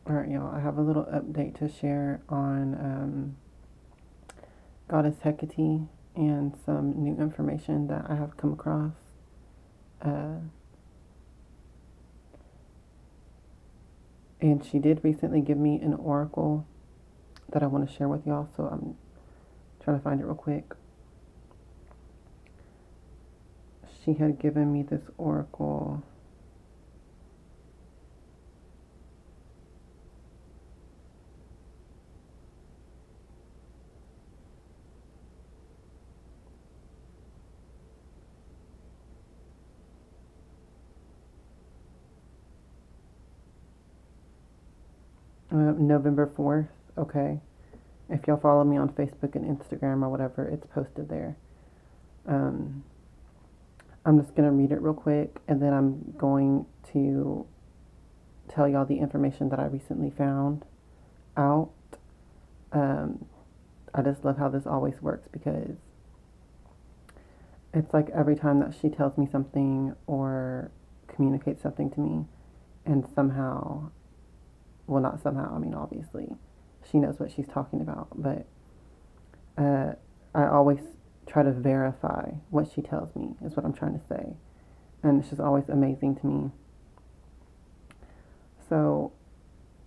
Alright, y'all, I have a little update to share on Goddess Hekate and some new information that I have come across. And she did recently give me an oracle that I want to share with y'all, so I'm trying to find it real quick. She had given me this oracle. November 4th, okay. If y'all follow me on Facebook and Instagram or whatever, it's posted there. I'm just going to read it real quick, and then I'm going to tell y'all the information that I recently found out. I just love how this always works, because it's like every time that she tells me something or communicates something to me, and somehow, well, not somehow, I mean, obviously, she knows what she's talking about, but I always try to verify what she tells me, is what I'm trying to say. And it's just always amazing to me. So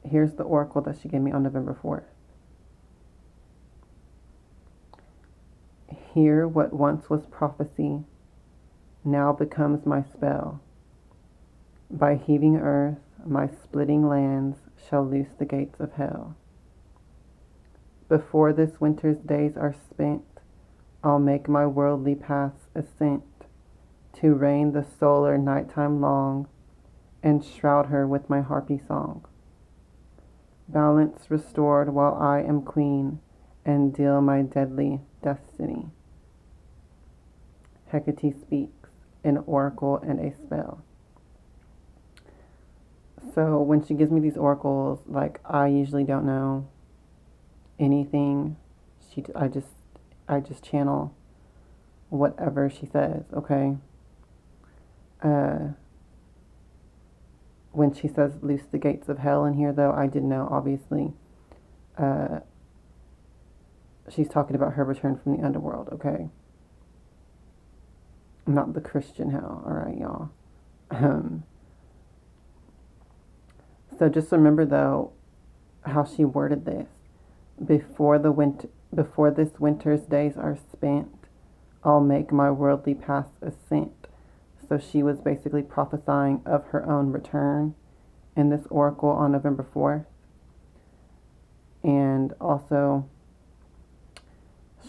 here's the oracle that she gave me on November 4th. Here, what once was prophecy now becomes my spell. By heaving earth, my splitting lands shall loose the gates of hell. Before this winter's days are spent, I'll make my worldly paths ascent, to reign the solar nighttime long, and shroud her with my harpy song. Balance restored while I am queen, and deal my deadly destiny. Hecate speaks, an oracle and a spell. So when she gives me these oracles, like, I usually don't know anything. I just channel whatever she says, okay? When she says loose the gates of hell in here, though, I did know, obviously, she's talking about her return from the underworld, okay? Not the Christian hell, alright, y'all? So just remember, though, how she worded this. Before this winter's days are spent, I'll make my worldly paths ascent. So she was basically prophesying of her own return in this oracle on November 4th. And also,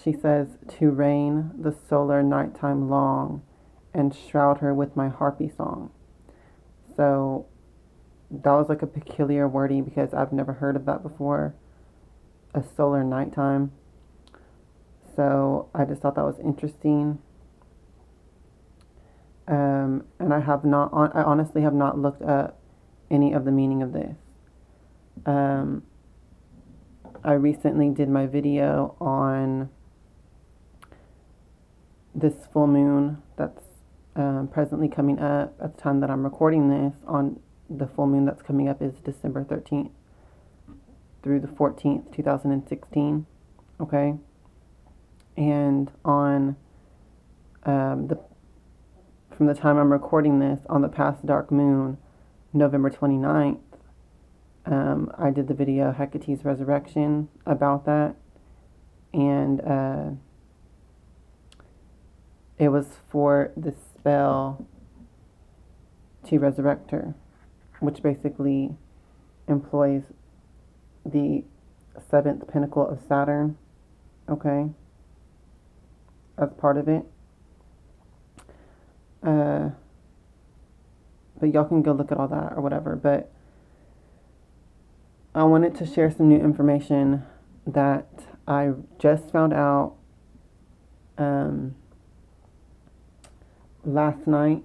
she says to reign the solar nighttime long and shroud her with my harpy song. So that was like a peculiar wording, because I've never heard of that before. A solar nighttime. So I just thought that was interesting. And I honestly have not looked up any of the meaning of this. I recently did my video on this full moon that's presently coming up at the time that I'm recording this. On the full moon that's coming up is December 13th through the 14th, 2016. Okay. And on from the time I'm recording this, on the past dark moon, November 29th, I did the video Hecate's Resurrection about that. And it was for the spell to resurrect her, which basically employs the seventh pinnacle of Saturn, okay, as part of it. But y'all can go look at all that or whatever. But I wanted to share some new information that I just found out last night.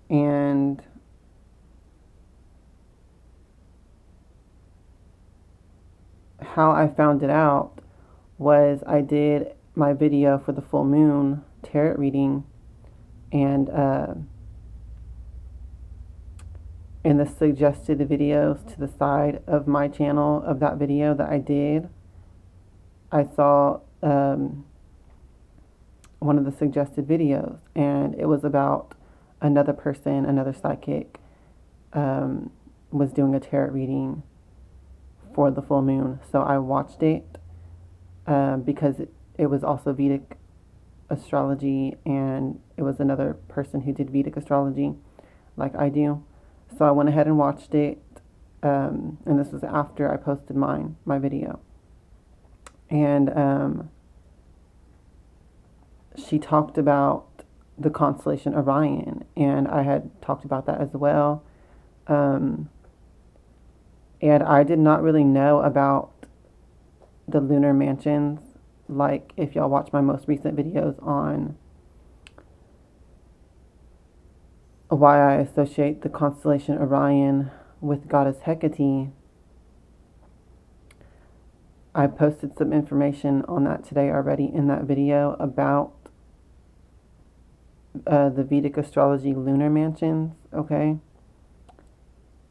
And how I found it out was I did my video for the full moon tarot reading, and in the suggested videos to the side of my channel of that video that I did, I saw one of the suggested videos, and it was about another person, another psychic, was doing a tarot reading for the full moon. So I watched it because it was also Vedic astrology, and it was another person who did Vedic astrology like I do. So I went ahead and watched it, and this was after I posted my video. And she talked about the constellation Orion, and I had talked about that as well. And I did not really know about the lunar mansions. Like, if y'all watch my most recent videos on why I associate the constellation Orion with Goddess Hekate, I posted some information on that today already in that video about the Vedic astrology lunar mansions, okay?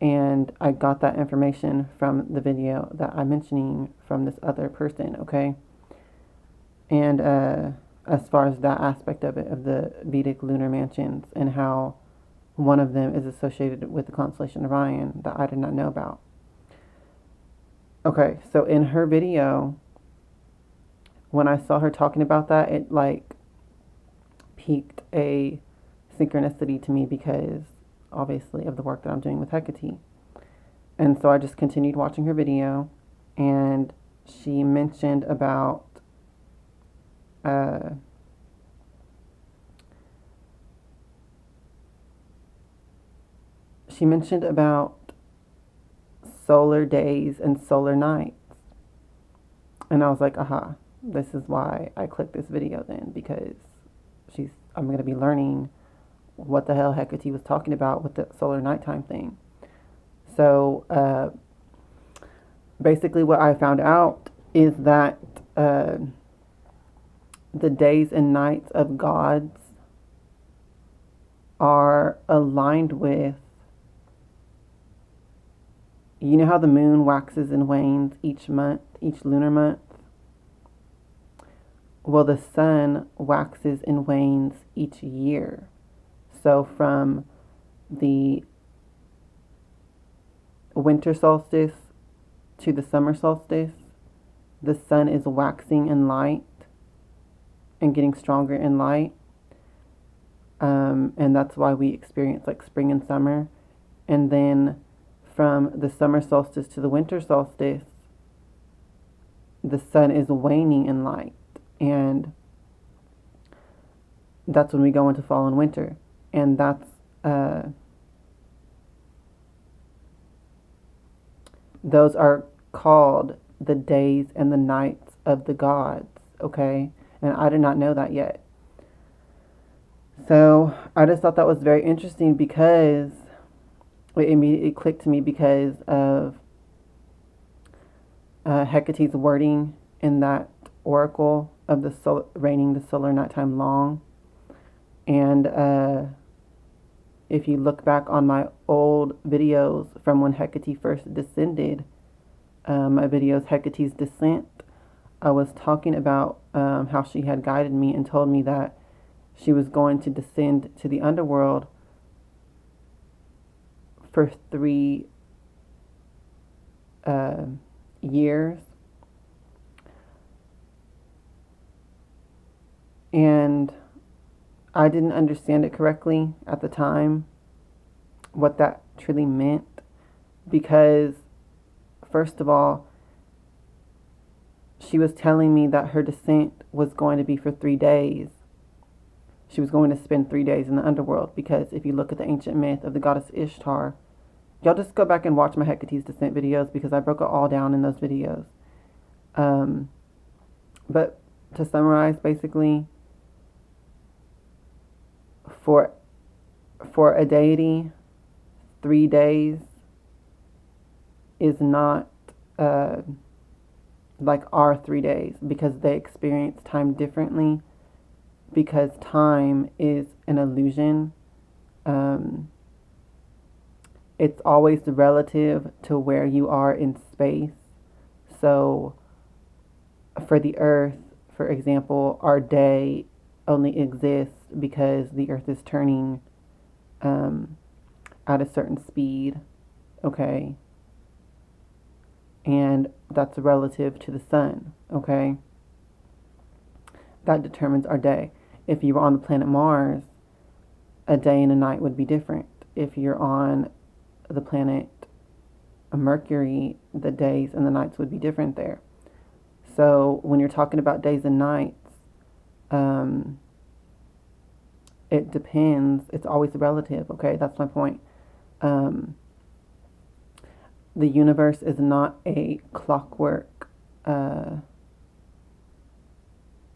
And I got that information from the video that I'm mentioning from this other person, okay? And as far as that aspect of it, of the Vedic lunar mansions, and how one of them is associated with the constellation Orion that I did not know about. Okay, so in her video, when I saw her talking about that, it like piqued a synchronicity to me because obviously of the work that I'm doing with Hekate. And so I just continued watching her video, and she mentioned about solar days and solar nights. And I was like, aha, this is why I clicked this video then, because I'm going to be learning what the hell Hekate was talking about with the solar nighttime thing. So basically what I found out is that the days and nights of gods are aligned with, you know how the moon waxes and wanes each month, each lunar month? Well, the sun waxes and wanes each year. So from the winter solstice to the summer solstice, the sun is waxing in light and getting stronger in light. And that's why we experience like spring and summer. And then from the summer solstice to the winter solstice, the sun is waning in light. And that's when we go into fall and winter. And that's those are called the days and the nights of the gods, okay? And I did not know that yet. So I just thought that was very interesting because it immediately clicked to me because of Hecate's wording in that oracle of the reigning the solar nighttime long. And if you look back on my old videos from when Hekate first descended, my videos Hecate's Descent, I was talking about how she had guided me and told me that she was going to descend to the underworld for 3 years. And I didn't understand it correctly at the time, what that truly meant, because first of all, she was telling me that her descent was going to be for 3 days. She was going to spend 3 days in the underworld, because if you look at the ancient myth of the goddess Ishtar, y'all just go back and watch my Hecate's Descent videos, because I broke it all down in those videos. But to summarize, basically, for a deity, 3 days is not like our 3 days, because they experience time differently, because time is an illusion. it's always relative to where you are in space. So for the Earth, for example, our day only exists because the Earth is turning at a certain speed, okay? And that's relative to the sun, okay? That determines our day. If you were on the planet Mars, a day and a night would be different. If you're on the planet Mercury, the days and the nights would be different there. So when you're talking about days and nights, it depends. It's always relative, okay? That's my point. The universe is not a clockwork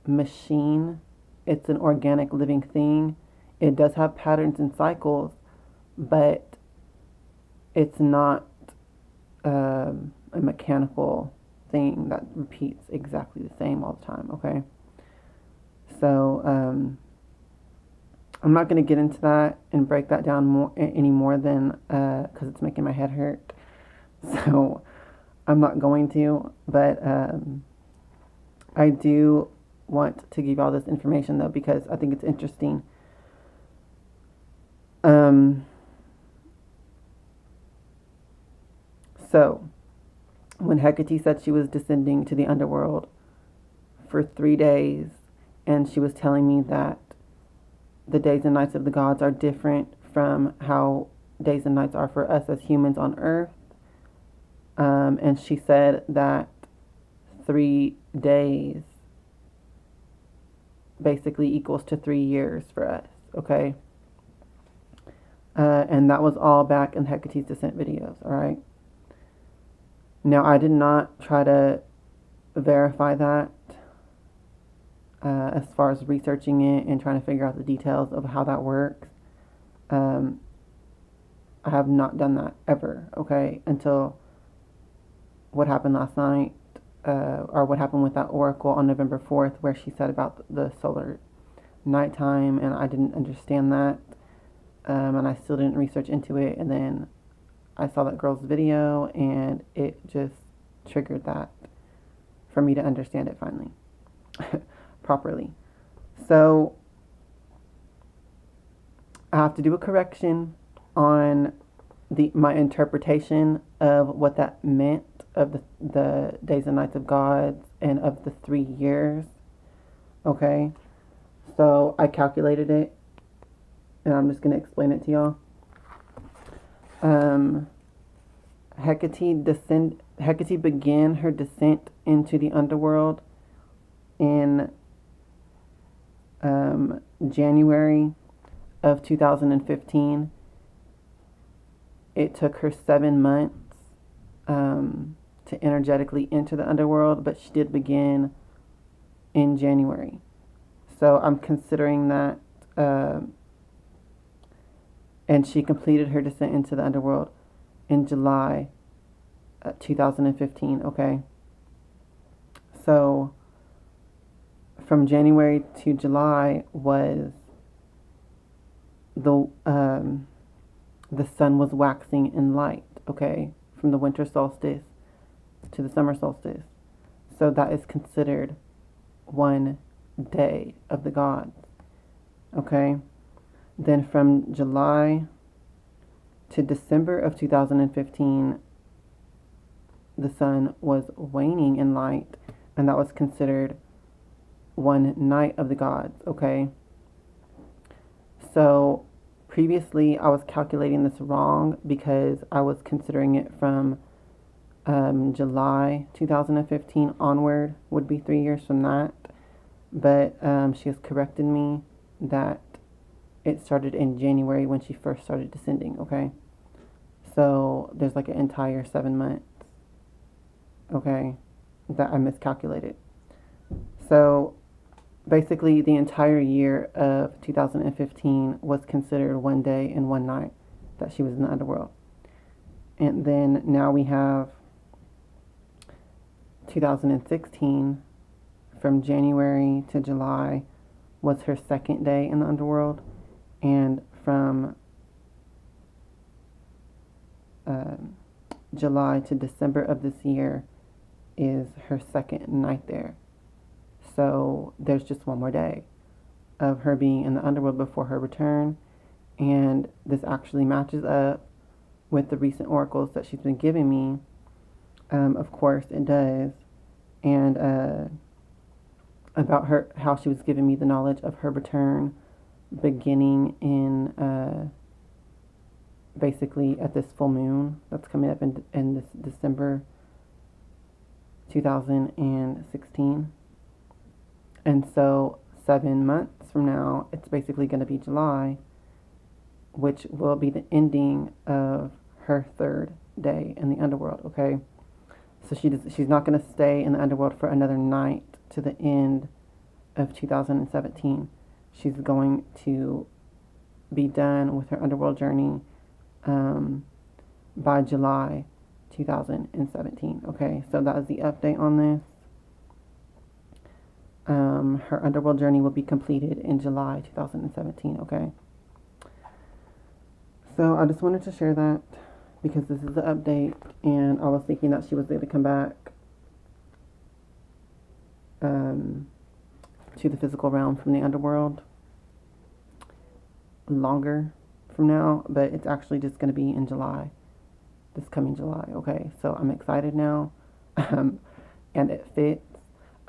machine. It's an organic living thing. It does have patterns and cycles, but it's not a mechanical thing that repeats exactly the same all the time, okay? So I'm not going to get into that and break that down more any more than because it's making my head hurt. So I'm not going to, but I do want to give you all this information though because I think it's interesting. So when Hecate said she was descending to the underworld for 3 days, and she was telling me that the days and nights of the gods are different from how days and nights are for us as humans on earth. And she said that 3 days basically equals to 3 years for us, okay? And that was all back in Hecate's Descent videos, all right? Now, I did not try to verify that as far as researching it and trying to figure out the details of how that works. I have not done that ever, okay, until what happened last night, or what happened with that oracle on November 4th, where she said about the solar nighttime, and I didn't understand that, and I still didn't research into it, and then I saw that girl's video, and it just triggered that for me to understand it finally, properly. So I have to do a correction on my interpretation of what that meant of the days and nights of gods and of the 3 years. Okay, so I calculated it, and I'm just going to explain it to y'all. Hecate began her descent into the underworld in January of 2015. It took her 7 months to energetically enter the underworld, but she did begin in January. So I'm considering that, and she completed her descent into the underworld in July 2015, okay? So from January to July was the sun was waxing in light, okay? From the winter solstice to the summer solstice. So that is considered 1 day of the gods, okay? Then from July to December of 2015, the sun was waning in light, and that was considered 1 night of the gods, okay? So previously I was calculating this wrong because I was considering it from July 2015 onward would be 3 years from that, but she has corrected me that it started in January when she first started descending, okay? So there's like an entire 7 months, okay, that I miscalculated. So basically the entire year of 2015 was considered 1 day and 1 night that she was in the underworld. And then now we have 2016, from January to July was her 2nd day in the underworld, and from July to December of this year is her second night there. So there's just one more day of her being in the underworld before her return. And this actually matches up with the recent oracles that she's been giving me. Of course, it does. And about her, how she was giving me the knowledge of her return beginning in basically at this full moon that's coming up in this December 2016. And so 7 months from now, it's basically going to be July, which will be the ending of her third day in the underworld, okay? So she's not going to stay in the underworld for another night to the end of 2017. She's going to be done with her underworld journey by July 2017, okay? So that is the update on this. Her underworld journey will be completed in July 2017, okay? So I just wanted to share that because this is the update, and I was thinking that she was going to come back to the physical realm from the underworld longer from now, but it's actually just going to be in July, this coming July, okay? So I'm excited now, and it fits.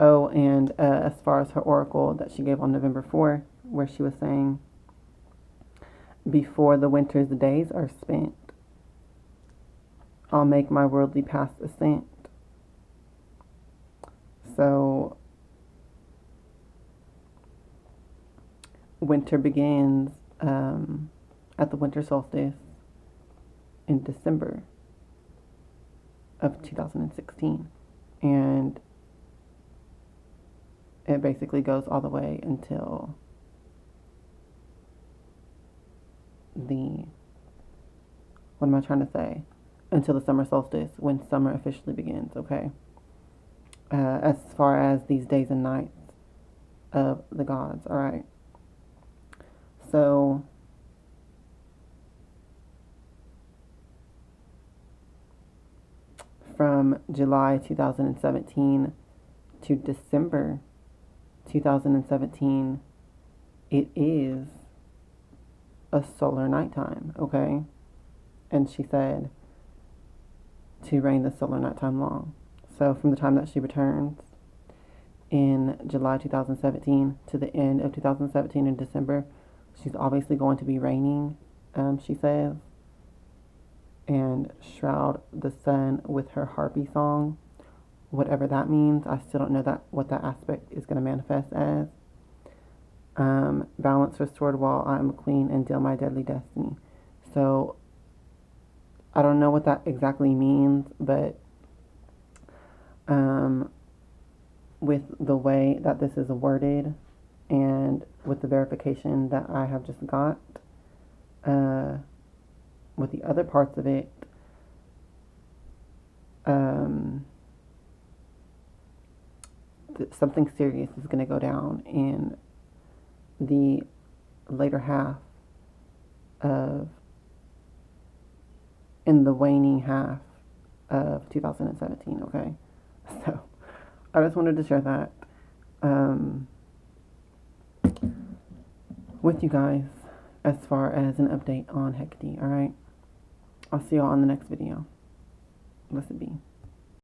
Oh, and as far as her oracle that she gave on November 4th, where she was saying, before the winter's days are spent, I'll make my worldly path ascent. So winter begins at the winter solstice in December of 2016. And it basically goes all the way until what am I trying to say? Until the summer solstice, when summer officially begins, okay? As far as these days and nights of the gods, all right? So from July 2017 to December 2017, it is a solar nighttime, okay? And she said to reign the solar nighttime long. So from the time that she returns in July 2017 to the end of 2017 in December, she's obviously going to be reigning, she says, and shroud the sun with her harpy song, whatever that means. I still don't know what that aspect is going to manifest as. Balance restored while I am a queen and deal my deadly destiny. So I don't know what that exactly means, but with the way that this is worded and with the verification that I have just got, with the other parts of it, something serious is going to go down in the later half in the waning half of 2017, okay? So I just wanted to share that with you guys as far as an update on Hekate, alright? I'll see y'all on the next video. Blessed be.